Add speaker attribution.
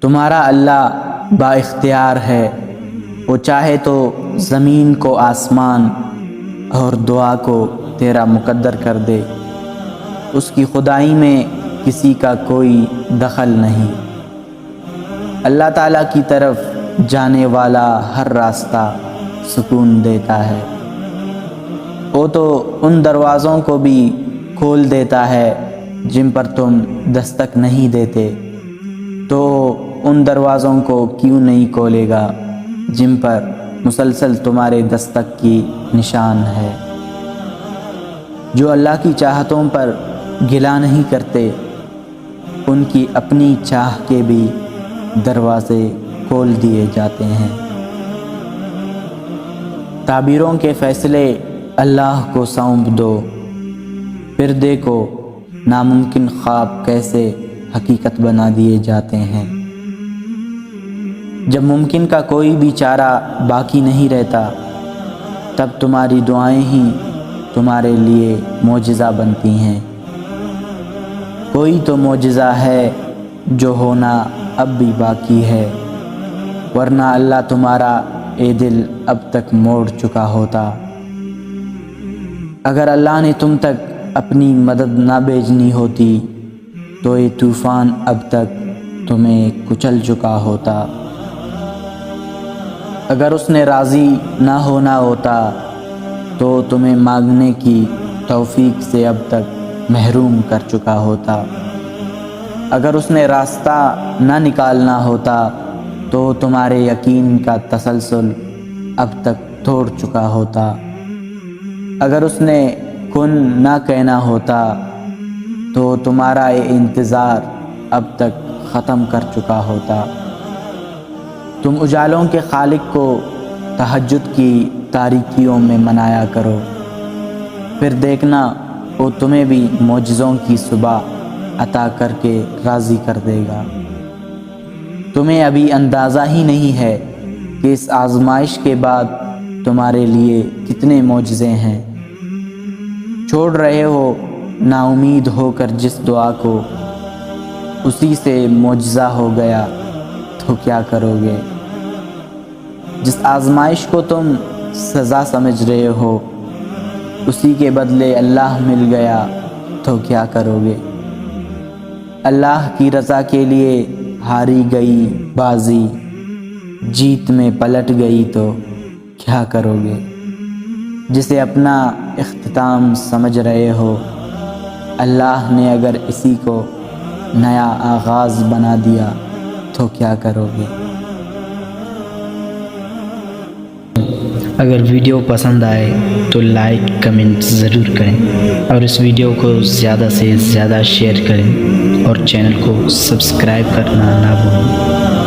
Speaker 1: تمہارا اللہ با اختیار ہے، وہ چاہے تو زمین کو آسمان اور دعا کو تیرا مقدر کر دے، اس کی خدائی میں کسی کا کوئی دخل نہیں۔ اللہ تعالیٰ کی طرف جانے والا ہر راستہ سکون دیتا ہے، وہ تو ان دروازوں کو بھی کھول دیتا ہے جن پر تم دستک نہیں دیتے، تو ان دروازوں کو کیوں نہیں کھولے گا جن پر مسلسل تمہارے دستک کی نشان ہے۔ جو اللہ کی چاہتوں پر گلا نہیں کرتے، ان کی اپنی چاہ کے بھی دروازے کھول دیے جاتے ہیں۔ تعبیروں کے فیصلے اللہ کو سونپ دو، پھر دیکھو ناممکن خواب کیسے حقیقت بنا دیے جاتے ہیں۔ جب ممکن کا کوئی بھی چارہ باقی نہیں رہتا، تب تمہاری دعائیں ہی تمہارے لیے معجزہ بنتی ہیں۔ کوئی تو معجزہ ہے جو ہونا اب بھی باقی ہے، ورنہ اللہ تمہارا اے دل اب تک موڑ چکا ہوتا۔ اگر اللہ نے تم تک اپنی مدد نہ بھیجنی ہوتی تو یہ طوفان اب تک تمہیں کچل چکا ہوتا۔ اگر اس نے راضی نہ ہونا ہوتا تو تمہیں مانگنے کی توفیق سے اب تک محروم کر چکا ہوتا۔ اگر اس نے راستہ نہ نکالنا ہوتا تو تمہارے یقین کا تسلسل اب تک توڑ چکا ہوتا۔ اگر اس نے کن نہ کہنا ہوتا تو تمہارا یہ انتظار اب تک ختم کر چکا ہوتا۔ تم اجالوں کے خالق کو تہجد کی تاریکیوں میں منایا کرو، پھر دیکھنا وہ تمہیں بھی معجزوں کی صبح عطا کر کے راضی کر دے گا۔ تمہیں ابھی اندازہ ہی نہیں ہے کہ اس آزمائش کے بعد تمہارے لیے کتنے معجزے ہیں۔ چھوڑ رہے ہو نا امید ہو کر جس دعا کو، اسی سے معجزہ ہو گیا تو کیا کرو گے؟ جس آزمائش کو تم سزا سمجھ رہے ہو، اسی کے بدلے اللہ مل گیا تو کیا کرو گے؟ اللہ کی رضا کے لیے ہاری گئی بازی جیت میں پلٹ گئی تو کیا کرو گے؟ جسے اپنا اختتام سمجھ رہے ہو، اللہ نے اگر اسی کو نیا آغاز بنا دیا تو کیا کرو گے؟
Speaker 2: اگر ویڈیو پسند آئے تو لائک کمنٹ ضرور کریں، اور اس ویڈیو کو زیادہ سے زیادہ شیئر کریں، اور چینل کو سبسکرائب کرنا نہ بھولیں۔